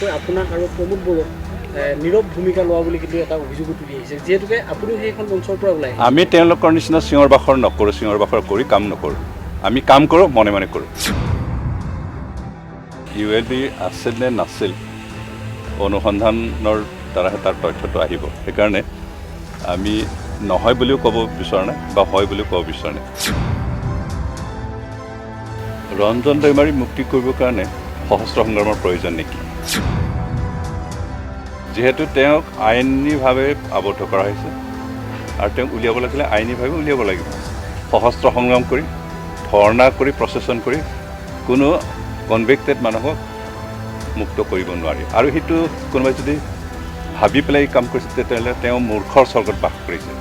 আপোনাক আৰু প্ৰমোদ বড়োক নীৰৱ ভূমিকা লোৱা বুলি কিন্তু এটা অভিযোগ তুলি আহিছে যিহেতুকে আপুনি সেইখন মঞ্চৰ পৰা ওলাই আমি তেওঁলোকৰ নিচিনা চিঞৰ বাখৰ নকৰোঁ চিঞৰ বাখৰ কৰি কাম নকৰোঁ আমি কাম কৰোঁ মনে মনে কৰোঁ ইউএলব আছিল নে নাছিল অনুসন্ধানৰ দ্বাৰাহে তাৰ তথ্যটো আহিব সেইকাৰণে আমি নহয় বুলিও ক'ব বিচৰা নাই বা হয় বুলিও ক'ব বিচৰা নাই ৰঞ্জন দৈমাৰী মুক্তি কৰিবৰ কাৰণে সশস্ত্ৰ সংগ্ৰামৰ প্ৰয়োজন নেকি যিহেতু তেওঁক আইনীভাৱে আবদ্ধ কৰা হৈছে আৰু তেওঁক উলিয়াব লাগিলে আইনীভাৱে উলিয়াব লাগিব সশস্ত্ৰ সংগ্ৰাম কৰি ধৰ্ণা কৰি প্ৰচেছন কৰি কোনো কনভিক্টেড মানুহক মুক্ত কৰিব নোৱাৰি আৰু সেইটো কোনোবাই যদি ভাবি পেলাই কাম কৰিছে তেতিয়াহ'লে তেওঁ মূৰ্খৰ স্বৰ্গত বাস কৰিছে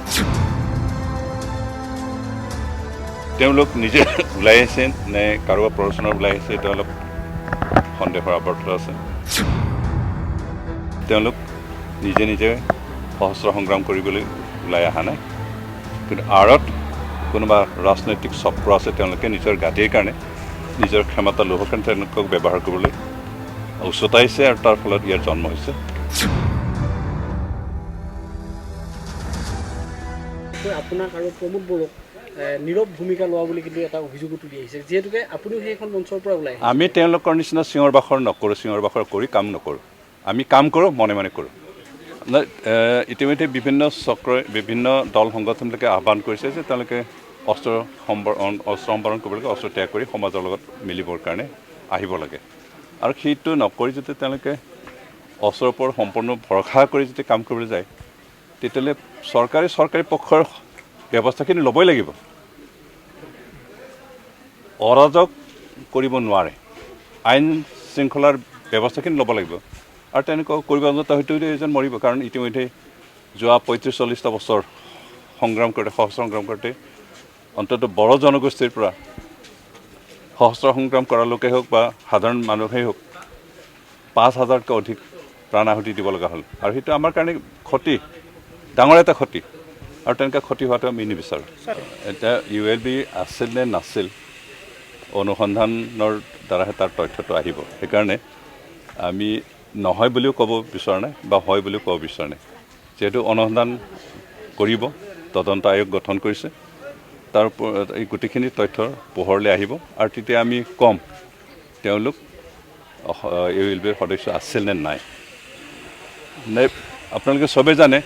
তেওঁলোক নিজে ওলাই আহিছে নে কাৰোবাৰ প্ৰৰোচনাত ওলাই আহিছে এইটো অলপ সন্দেহৰ আৱৰ্ত আছে তেওঁলোক নিজে নিজে সশস্ত্ৰ সংগ্ৰাম কৰিবলৈ ওলাই অহা নাই কিন্তু আঁৰত কোনোবা ৰাজনৈতিক চক্ৰ আছে তেওঁলোকে নিজৰ গাদীৰ কাৰণে নিজৰ ক্ষমতা লোভৰ কাৰণে তেওঁলোকক ব্যৱহাৰ কৰিবলৈ উচতাইছে আৰু তাৰ ফলত ইয়াৰ জন্ম হৈছে আপোনাক আৰু প্ৰমোদ বড়োক নীৰৱ ভূমিকা লোৱা বুলি কিন্তু এটা অভিযোগ তুলি আহিছে যিহেতুকে আপুনিও সেইখন মঞ্চৰ পৰা ওলাই আমি তেওঁলোকৰ নিচিনা চিঞৰ বাখৰ নকৰোঁ চিঞৰ বাখৰ কৰি কাম নকৰোঁ আমি কাম কৰোঁ মনে মনে কৰোঁ ইতিমধ্যে বিভিন্ন চক্ৰই বিভিন্ন দল সংগঠনলৈকে আহ্বান কৰিছে যে তেওঁলোকে অস্ত্ৰ সম্বৰণ কৰিব লাগে অস্ত্ৰ ত্যাগ কৰি সমাজৰ লগত মিলিবৰ কাৰণে আহিব লাগে আৰু সেইটো নকৰি যদি তেওঁলোকে অস্ত্ৰৰ ওপৰত সম্পূৰ্ণ ভৰসা কৰি যদি কাম কৰিবলৈ যায় তেতিয়াহ'লে চৰকাৰী পক্ষৰ ব্যৱস্থাখিনি ল'বই লাগিব অৰাজক কৰিব নোৱাৰে আইন শৃংখলাৰ ব্যৱস্থাখিনি ল'ব লাগিব আৰু তেনেকুৱা কৰিব যাওঁতে হয়তো এজন মৰিব কাৰণ ইতিমধ্যে যোৱা ৩৫-৪০টা বছৰ সংগ্ৰাম কৰোঁতে সশস্ত্ৰ সংগ্ৰাম কৰোঁতে অন্ততঃ বড়ো জনগোষ্ঠীৰ পৰা সশস্ত্ৰ সংগ্ৰাম কৰা লোকেই হওক বা সাধাৰণ মানুহেই হওক ৫,০০০তকৈ অধিক প্ৰাণ আহুতি দিব লগা হ'ল আৰু সেইটো আমাৰ কাৰণে ক্ষতি ডাঙৰ এটা ক্ষতি আৰু তেনেকুৱা ক্ষতি হোৱাটো আমি নিবিচাৰোঁ এতিয়া ইউএলব আছিল নে নাছিল অনুসন্ধানৰ দ্বাৰাহে তাৰ তথ্যটো আহিব সেইকাৰণে আমি নহয় বুলিও ক'ব বিচৰা নাই বা হয় বুলিও ক'ব বিচৰা নাই যিহেতু অনুসন্ধান কৰিব তদন্ত আয়োগ গঠন কৰিছে তাৰ এই গোটেইখিনি তথ্যৰ পোহৰলৈ আহিব আৰু তেতিয়া আমি ক'ম তেওঁলোক ইউএলবিৰ সদস্য আছিল নে নাই আপোনালোকে চবেই জানে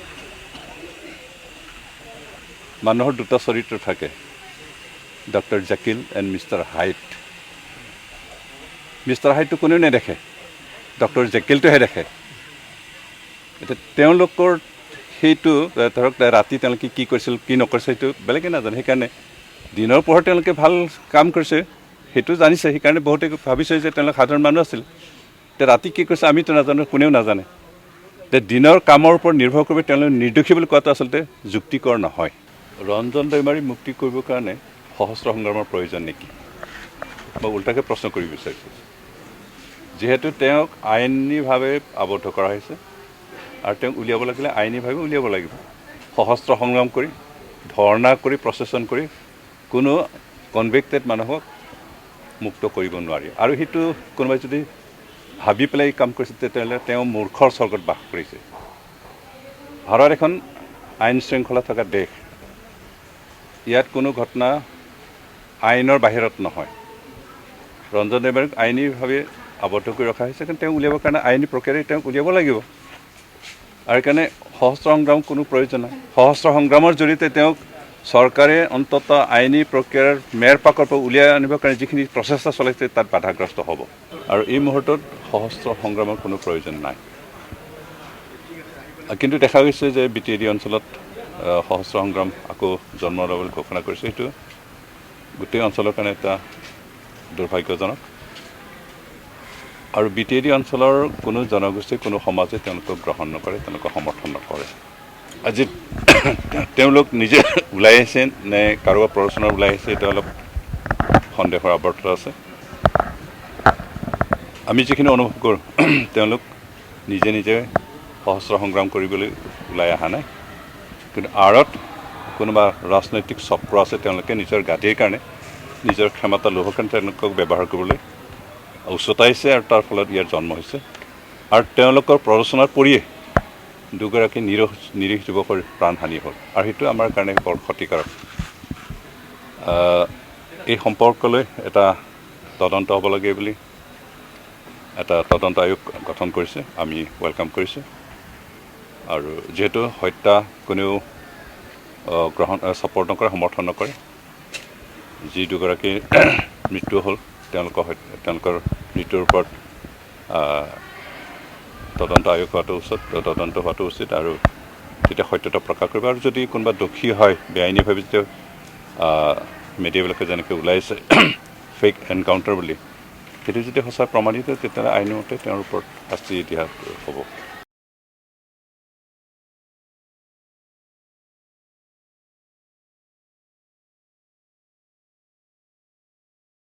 মানুহৰ দুটা চৰিত্ৰ থাকে doctor Jekyll and mister Hyde mister হাইটটো কোনেও নেদেখে ডক্টৰ জেকিলটোহে দেখে এতিয়া তেওঁলোকৰ সেইটো ধৰক ৰাতি তেওঁলোকে কি কৰিছিল কি নকৰিছে সেইটো বেলেগে নাজানে সেইকাৰণে দিনৰ পোহৰত তেওঁলোকে ভাল কাম কৰিছে সেইটো জানিছে সেইকাৰণে বহুতে ভাবিছে যে তেওঁলোক সাধাৰণ মানুহ আছিল এতিয়া ৰাতি কি কৰিছে আমিতো নাজানো কোনেও নাজানে এতিয়া দিনৰ কামৰ ওপৰত নিৰ্ভৰ কৰি তেওঁলোকে নিৰ্দোষী বুলি কোৱাটো আচলতে যুক্তিকৰ নহয় ৰঞ্জন দৈমাৰী মুক্তি কৰিবৰ কাৰণে সশস্ত্ৰ সংগ্ৰামৰ প্ৰয়োজন নেকি মই উল্টাকৈ প্ৰশ্ন কৰিব বিচাৰিছোঁ যিহেতু তেওঁক আইনীভাৱে আবদ্ধ কৰা হৈছে আৰু তেওঁক উলিয়াব লাগিলে আইনীভাৱে উলিয়াব লাগিব সশস্ত্ৰ সংগ্ৰাম কৰি ধৰ্ণা কৰি প্ৰচেছন কৰি কোনো কনভিক্টেড মানুহক মুক্ত কৰিব নোৱাৰি আৰু সেইটো কোনোবাই যদি ভাবি পেলাই কাম কৰিছে তেতিয়াহ'লে তেওঁ মূৰ্খৰ স্বৰ্গত বাস কৰিছে ভাৰত এখন আইন শৃংখলা থকা দেশ ইয়াত কোনো ঘটনা আইনৰ বাহিৰত নহয় ৰঞ্জন দৈমাৰীক আইনীভাৱে আবদ্ধ কৰি ৰখা হৈছে কিন্তু তেওঁ উলিয়াবৰ কাৰণে আইনী প্ৰক্ৰিয়াৰে তেওঁক উলিয়াব লাগিব আৰু সেইকাৰণে সশস্ত্ৰ সংগ্ৰাম কোনো প্ৰয়োজন নাই সশস্ত্ৰ সংগ্ৰামৰ জৰিয়তে তেওঁক চৰকাৰে অন্ততঃ আইনী প্ৰক্ৰিয়াৰ মেৰ পাকৰ পৰা উলিয়াই আনিবৰ কাৰণে যিখিনি প্ৰচেষ্টা চলাইছে তাত বাধাগ্ৰস্ত হ'ব আৰু এই মুহূৰ্তত সশস্ত্ৰ সংগ্ৰামৰ কোনো প্ৰয়োজন নাই কিন্তু দেখা গৈছে যে BTAD অঞ্চলত সশস্ত্ৰ সংগ্ৰাম আকৌ জন্ম ল'বলৈ ঘোষণা কৰিছে সেইটো গোটেই অঞ্চলৰ কাৰণে এটা দুৰ্ভাগ্যজনক আৰু BTAD অঞ্চলৰ কোনো জনগোষ্ঠী কোনো সমাজে তেওঁলোকক গ্ৰহণ নকৰে তেওঁলোকক সমৰ্থন নকৰে আজি তেওঁলোক নিজে ওলাই আহিছে নে কাৰোবাৰ প্ৰৰোচনাত ওলাই আহিছে এইটো অলপ সন্দেহৰ আৱৰ্ত আছে আমি যিখিনি অনুভৱ কৰোঁ তেওঁলোক নিজে নিজে সশস্ত্ৰ সংগ্ৰাম কৰিবলৈ ওলাই অহা নাই কিন্তু আঁৰত কোনোবা ৰাজনৈতিক চক্ৰ আছে তেওঁলোকে নিজৰ গাদীৰ কাৰণে নিজৰ ক্ষমতা লোভৰ কাৰণে তেওঁলোকক ব্যৱহাৰ কৰিবলৈ উচতাইছে আৰু তাৰ ফলত ইয়াৰ জন্ম হৈছে আৰু তেওঁলোকৰ প্ৰৰোচনাত পৰিয়ে দুগৰাকী নিৰীহ যুৱকৰ প্ৰাণহানি হ'ল আৰু সেইটো আমাৰ কাৰণে বৰ ক্ষতিকাৰক। এই সম্পৰ্কলৈ এটা তদন্ত হ'ব লাগে বুলি এটা তদন্ত আয়োগ গঠন কৰিছে, আমি ৱেলকাম কৰিছোঁ। আৰু যিহেতু হত্যা কোনেও ছাপৰ্ট নকৰে, সমৰ্থন নকৰে, যি দুগৰাকীৰ মৃত্যু হ'ল তেওঁলোকৰ মৃত্যুৰ ওপৰত তদন্ত আয়োগ তদন্ত হোৱাটো উচিত আৰু তেতিয়া সত্যতা প্ৰকাশ কৰিব। আৰু যদি কোনোবা দোষী হয় বেআইনীভাৱে যেতিয়া মিডিয়াবিলাকে যেনেকৈ ওলাইছে ফেক এনকাউণ্টাৰ বুলি, সেইটো যদি সঁচা প্ৰমাণিত তেতিয়াহ'লে আইনমতে তেওঁৰ ওপৰত শাস্তি দিয়া হ'ব।